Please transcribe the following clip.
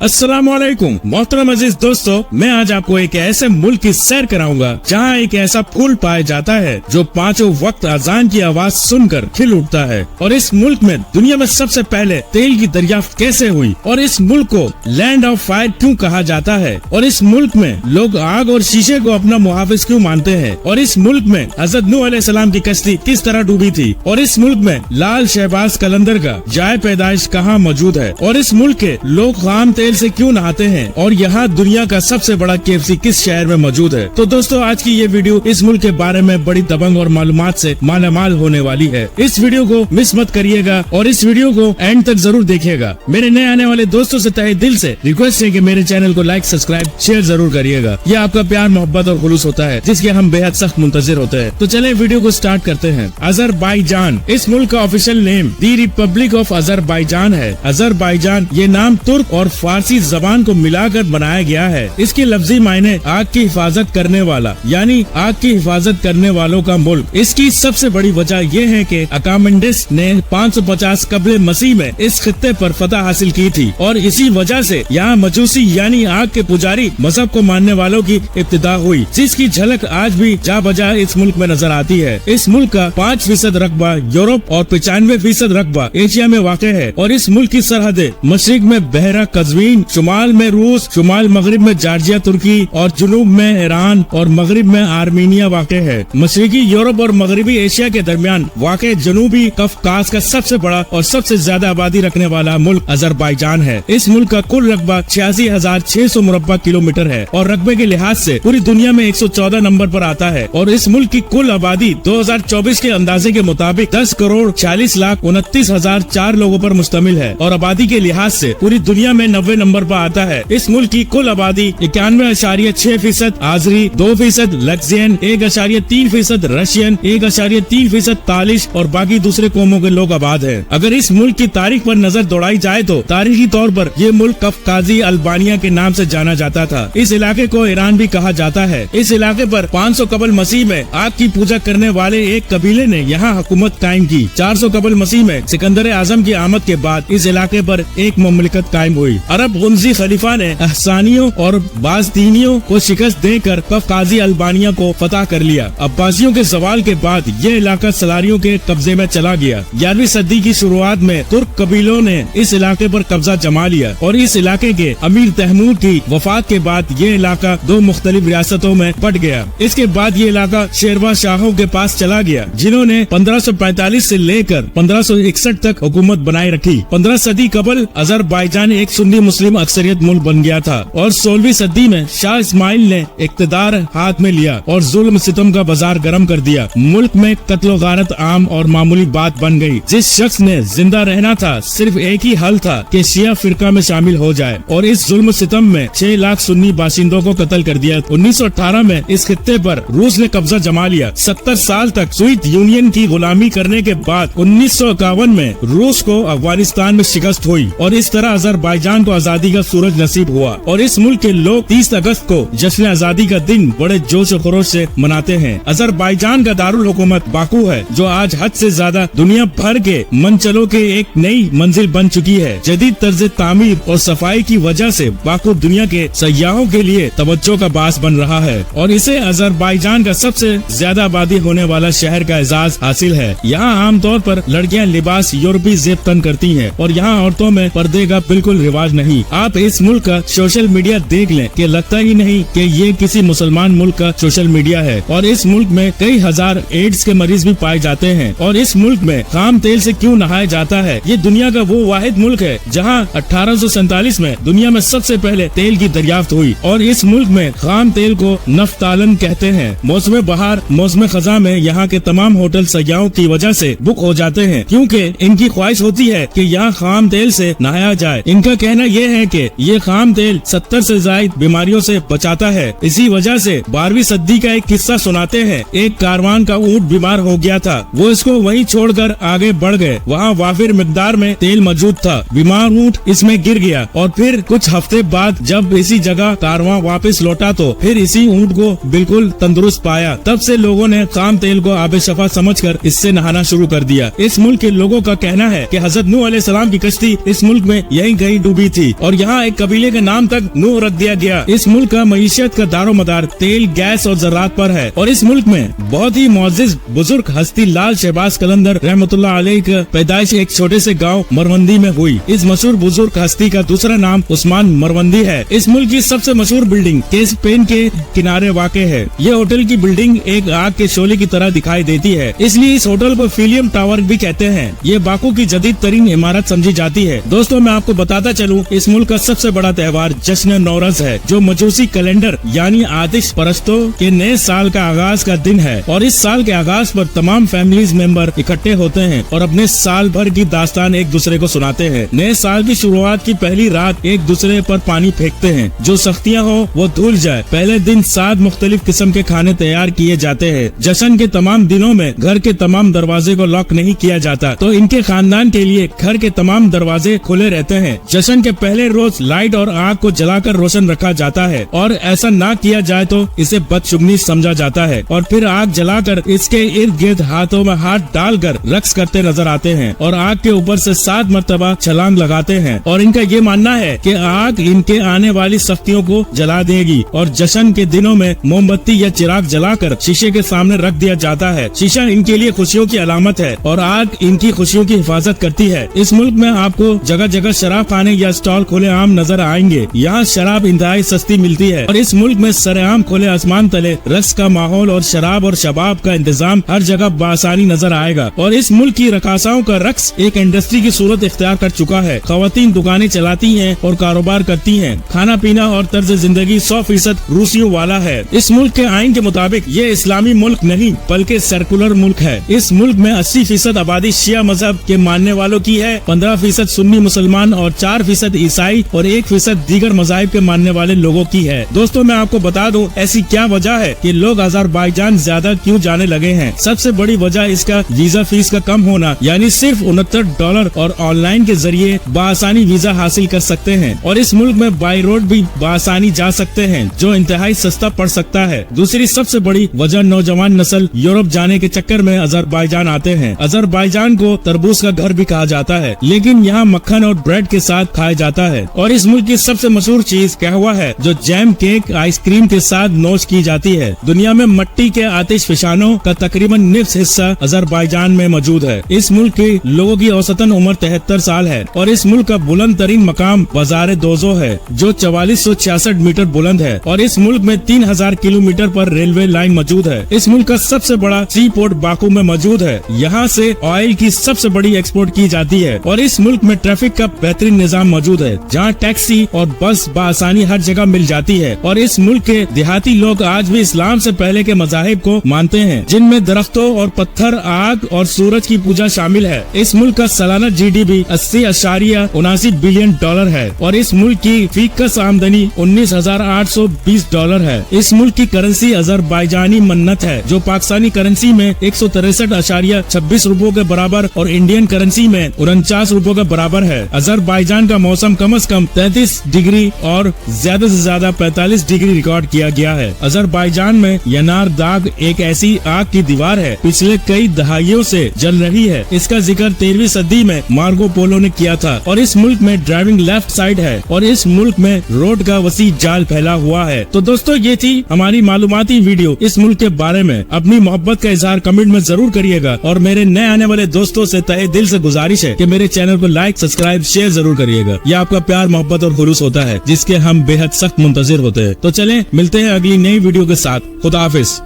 अस्सलामुअलैकुम मोहतरम अजीज दोस्तों, मैं आज आपको एक ऐसे मुल्क की सैर कराऊंगा जहां एक ऐसा फूल पाया जाता है जो पांचों वक्त अजान की आवाज सुनकर खिल उठता है। और इस मुल्क में दुनिया में सबसे पहले तेल की दरियाफ्त कैसे हुई, और इस मुल्क को लैंड ऑफ फायर क्यों कहा जाता है, और इस मुल्क में लोग आग और शीशे को अपना मुहाफिज क्यों मानते हैं, और इस मुल्क में हज़रत नूह अलैहिस्सलाम की कश्ती किस तरह डूबी थी, और इस मुल्क में लाल शहबाज कलंदर का जाए पैदाइश कहाँ मौजूद है, और इस मुल्क के लोग खाम तेल से क्यों नहाते हैं, और यहाँ दुनिया का सबसे बड़ा KFC किस शहर में मौजूद है। तो दोस्तों, आज की ये वीडियो इस मुल्क के बारे में बड़ी दबंग और मालूमात से मालामाल होने वाली है। इस वीडियो को मिस मत करिएगा और इस वीडियो को एंड तक जरूर देखिएगा। मेरे नए आने वाले दोस्तों से तहे दिल से रिक्वेस्ट है कि मेरे चैनल को लाइक, सब्सक्राइब, शेयर जरूर करिएगा। ये आपका प्यार, मोहब्बत और खुलूस होता है जिसके हम बेहद सख्त मुंतजिर होते हैं। तो चले वीडियो को स्टार्ट करते हैं। अजरबैजान इस मुल्क का official name the Republic of Azerbaijan है। अजरबैजान ये नाम तुर्क और फारसी जबान को मिलाकर बनाया गया है। इसके लफ्जी मायने आग की हिफाजत करने वाला, यानी आग की हिफाजत करने वालों का मुल्क। इसकी सबसे बड़ी वजह यह है कि अकामेंडिस ने 550 कबल मसीह में इस खित्ते पर फतह हासिल की थी, और इसी वजह से यहाँ मजूसी यानी आग के पुजारी मजहब को मानने वालों की इब्तिदा हुई, जिसकी झलक आज भी जा बजा इस मुल्क में नजर आती है। इस मुल्क का 5% रकबा यूरोप और 95% रकबा एशिया में वाक़ है, और इस मुल्क की सरहदें मशरिक में बहरा कज़वीन, शुमाल में रूस, शुमाल मगरिब में जॉर्जिया तुर्की, और जुनूब में ईरान और मगरिब में आर्मीनिया वाक़ है। मशरिकी यूरोप और मगरिबी एशिया के दरमियान वाक़ जनूबी कफकास का सबसे बड़ा और सबसे ज्यादा आबादी रखने वाला मुल्क अजरबैजान है। इस मुल्क का कुल रकबा 86,600 मुरब्बा किलोमीटर है, और रकबे के लिहाज से पूरी दुनिया में 114 नंबर पर आता है। और इस मुल्क की कुल आबादी 2024 के अंदाजे के मुताबिक 10,40,29,004 लोगों पर मुश्तमिल है, और आबादी के लिहाज से पूरी दुनिया में 90 नंबर पर आता है। इस मुल्क की कुल आबादी 91.6% आजरी, 2% लग्जियन, 1.3% रशियन, 1.3% तालिश और बाकी दूसरे कौमों के लोग आबाद हैं। अगर इस मुल्क की तारीख पर नजर दौड़ाई जाए तो तारीखी तौर पर ये मुल्क कफकाजी अल्बानिया के नाम से जाना जाता था। इस इलाके को ईरान भी कहा जाता है। इस इलाके पर 500 कबल मसीह में आग की पूजा करने वाले एक कबीले ने यहाँ हुकूमत कायम की। 400 कबल मसीह में सिकंदर आजम की आमद के बाद इस इलाके पर एक मुमलिकत कायम हुई। अरब गुंजी खलीफा ने अहसानियों और बाज़दीनियों को शिकस्त देकर कफकाजी अल्बानिया को फतह कर लिया। अब्बासियों के सवाल के बाद ये इलाका सलारियों के कब्जे में चला गया। 11वीं सदी की शुरुआत में तुर्क कबीलों ने इस इलाके पर कब्जा जमा लिया, और इस इलाके के अमीर तहमूर की वफात के बाद ये इलाका 2 मुख्तलिफ रियासतों में बट गया। इसके बाद ये इलाका शेरवा शाहों के पास चला गया, जिन्होंने 1545 से लेकर 1561 तक हुकूमत बनाए रखी। 15 सदी कबल अजरबैजान एक सुन्नी मुस्लिम अक्सरियत मुल्क बन गया था, और 16वीं सदी में शाह इस्माइल ने इक्तदार हाथ में लिया और जुल्म सितम का बाजार गर्म कर दिया। मुल्क में कत्लो गारत आम और मामूली बात बन गई। जिस शख्स ने जिंदा रहना था, सिर्फ एक ही हल था कि शिया फिरका में शामिल हो जाए, और इस जुल्म सितम में 6 लाख सुन्नी बाशिंदों को कत्ल कर दिया। 1918 में इस खित्ते पर रूस ने कब्जा जमा लिया। 70 साल तक सोवियत यूनियन की गुलामी करने के बाद 1951 में रूस को अफगानिस्तान में शिकस्त हुई, और इस तरह अजरबैजान को आजादी का सूरज नसीब हुआ। और इस मुल्क के लोग 30 अगस्त को जश्न आजादी का दिन बड़े जोश और खरोश से मनाते हैं। अजरबैजान का दारुल हुकूमत बाकू है, जो आज हद से ज्यादा दुनिया भर के मनचलों के एक नई मंजिल बन चुकी है। जदीद तर्ज तामीर और सफाई की वजह से बाकू दुनिया के सयाहों के लिए तवज्जो का बास बन रहा है, और इसे अजरबैजान का सबसे ज्यादा आबादी होने वाला शहर का एजाज हासिल है। यहाँ आमतौर पर लड़कियाँ लिबास यूरोपी ज़ेब तन करती हैं, और यहाँ औरतों में पर्दे का बिल्कुल रिवाज नहीं। आप इस मुल्क का सोशल मीडिया देख लें कि लगता ही नहीं कि ये किसी मुसलमान मुल्क का सोशल मीडिया है। और इस मुल्क में कई हजार एड्स के मरीज भी पाए जाते हैं। और इस मुल्क में खाम तेल से क्यों नहाया जाता है? ये दुनिया का वो वाहिद मुल्क है जहाँ 1847 में दुनिया में सबसे पहले तेल की दरियाफ्त हुई, और इस मुल्क में खाम तेल को नफ्तालन कहते हैं। मौसम बहार, मौसम खजा में यहाँ के तमाम होटल सयाहों की वजह से बुक हो जाते हैं, क्योंकि इनकी ख्वाहिश होती है कि यहाँ खाम तेल से नहाया जाए। इनका कहना यह है कि ये खाम तेल 70 से ज्यादा बीमारियों से बचाता है। इसी वजह से 12वीं सदी का एक किस्सा सुनाते हैं। एक कारवान का ऊँट बीमार हो गया था, वो इसको वहीं छोड़कर आगे बढ़ गए। वहाँ वाफिर मिकदार में तेल मौजूद था। बीमार ऊँट इसमें गिर गया, और फिर कुछ हफ्ते बाद जब इसी जगह कारवां वापस लौटा तो फिर इसी ऊँट को बिल्कुल तंदुरुस्त पाया। तब से लोगों ने खाम तेल को आबे शफा समझकर इससे नहाना शुरू कर दिया। इस मुल्क के लोगों का कहना है कि हजरत नूह अलैहिस्सलाम की कश्ती इस मुल्क में यहीं कहीं डूबी थी। थी और यहाँ एक कबीले के नाम तक नूह रख दिया गया। इस मुल्क का मईशत का दारोमदार तेल, गैस और ज़राअत पर है और इस मुल्क में बहुत ही मुअज़्ज़िज़ बुजुर्ग हस्ती लाल शहबाज कलंदर रहमतुल्लाह अलैह की पैदाइश एक छोटे से गाँव मरवंदी में हुई। इस मशहूर बुजुर्ग हस्ती का दूसरा नाम उस्मान मरवंदी है। इस मुल्क की सबसे मशहूर बिल्डिंग केसपेन के किनारे वाक़े है। ये होटल की बिल्डिंग एक आग के शोले की तरह दिखाई देती है, इसलिए इस होटल को फिलियम टावर भी कहते हैं। ये बाकू की जदीद तरीन इमारत समझी जाती है। दोस्तों, मैं आपको बताता चलूं, इस मुल्क का सबसे बड़ा त्योहार जश्न नौरज है, जो मजूसी कैलेंडर यानी आतिश परस्तों के नए साल का आगाज का दिन है। और इस साल के आगाज पर तमाम फैमिलीज मेंबर इकट्ठे होते हैं और अपने साल भर की दास्तान एक दूसरे को सुनाते हैं। नए साल की शुरुआत की पहली रात एक दूसरे पर पानी फेंकते हैं, जो सख्तियाँ हो वो धुल जाए। पहले दिन 7 मुख्तलिफ किस्म के खाने तैयार किए जाते हैं। जश्न के तमाम दिनों में घर के तमाम दरवाजे को लॉक नहीं किया जाता, तो इनके खानदान के लिए घर के तमाम दरवाजे खुले रहते हैं। जश्न के पहले रोज लाइट और आग को जलाकर रोशन रखा जाता है और ऐसा ना किया जाए तो इसे बदशुगनी समझा जाता है। और फिर आग जलाकर इसके इर्द गिर्द हाथों में हाथ डालकर रक्स करते नजर आते हैं और आग के ऊपर से 7 मरतबा छलांग लगाते हैं। और इनका ये मानना है कि आग इनके आने वाली सख्तियों को जला देगी। और जश्न के दिनों में मोमबत्ती या चिराग जलाकर शीशे के सामने रख दिया जाता है। शीशा इनके लिए खुशियों की अलामत है और आग इनकी खुशियों की हिफाजत करती है। इस मुल्क में आपको जगह जगह शराब खाने या स्टॉल खुले आम नजर आएंगे। यहाँ शराब इंतहाई सस्ती मिलती है और इस मुल्क में सरेआम खुले आसमान तले रक्स का माहौल और शराब और शबाब का इंतजाम हर जगह बासानी नजर आएगा। और इस मुल्क की रकासाओं का रक्स एक इंडस्ट्री की सूरत इख्तियार कर चुका है। खवातीन दुकानें चलाती हैं और कारोबार करती हैं। खाना पीना और तर्ज जिंदगी 100% रूसियों वाला है। इस मुल्क के आइन के मुताबिक ये इस्लामी मुल्क नहीं बल्कि सेकुलर मुल्क है। इस मुल्क में 80% आबादी शिया मजहब के मानने वालों की है, 15% सुन्नी मुसलमान और 4% ईसाई और 1% दीगर मजाहिब के मानने वाले लोगों की है। दोस्तों, मैं आपको बता दूं, ऐसी क्या वजह है कि लोग अजरबैजान ज्यादा क्यों जाने लगे हैं। सबसे बड़ी वजह इसका वीजा फीस का कम होना, यानी सिर्फ $69 और ऑनलाइन के जरिए बासानी वीजा हासिल कर सकते हैं। और इस मुल्क में बाई रोड भी बासानी जा सकते हैं, जो इंतहाई सस्ता पड़ सकता है। दूसरी सबसे बड़ी वजह नौजवान नस्ल यूरोप जाने के चक्कर में अजरबैजान आते हैं। अजरबैजान को तरबूज का घर भी कहा जाता है, लेकिन यहाँ मक्खन और ब्रेड के साथ खाया जाता है। और इस मुल्क की सबसे मशहूर चीज कहवा है, जो जैम, केक, आइसक्रीम के साथ नोश की जाती है। दुनिया में मिट्टी के आतिश फिशानों का तकरीबन निफ्स हिस्सा अजरबैजान में मौजूद है। इस मुल्क के लोगों की औसतन उम्र 73 साल है और इस मुल्क का बुलंद तरीन मकाम बाजार दोजो है, जो 4466 मीटर बुलंद है। और इस मुल्क में 3000 किलोमीटर पर रेलवे लाइन मौजूद है। इस मुल्क का सबसे बड़ा सी पोर्ट बाकू में मौजूद है। यहाँ से ऑयल की सबसे बड़ी एक्सपोर्ट की जाती है। और इस मुल्क में ट्रैफिक का बेहतरीन निजाम मौजूद है, जहाँ टैक्सी और बस बआसानी हर जगह मिल जाती है। और इस मुल्क के देहाती लोग आज भी इस्लाम से पहले के मजाहिब को मानते हैं, जिनमें दरख्तों और पत्थर, आग और सूरज की पूजा शामिल है। इस मुल्क का सालाना GDP $80.79 बिलियन है और इस मुल्क की फीकस आमदनी $19,820 है। इस मुल्क की करेंसी अजरबैजानी मन्नत है, जो पाकिस्तानी करेंसी में 163.26 रुपयों के बराबर और इंडियन करेंसी में 49 रुपयों के बराबर है। अजरबैजान का मौसम कम से कम 33 डिग्री और ज्यादा से ज्यादा 45 डिग्री रिकॉर्ड किया गया है। अजरबैजान में यनार दाग एक ऐसी आग की दीवार है, पिछले कई दहाइयों से जल रही है। इसका जिक्र 13वीं सदी में मार्को पोलो ने किया था। और इस मुल्क में ड्राइविंग लेफ्ट साइड है और इस मुल्क में रोड का वसी जाल फैला हुआ है। तो दोस्तों, ये थी हमारी मालूमाती वीडियो इस मुल्क के बारे में। अपनी मोहब्बत का इजहार कमेंट में जरूर करिएगा और मेरे नए आने वाले दोस्तों से तहे दिल से गुजारिश है कि मेरे चैनल को लाइक, सब्सक्राइब, शेयर जरूर करिएगा। यह आपका प्यार, मोहब्बत और खुलूस होता है, जिसके हम बेहद सख्त मुंतजिर होते हैं। तो चलें, मिलते हैं अगली नई वीडियो के साथ। खुदा हाफिज।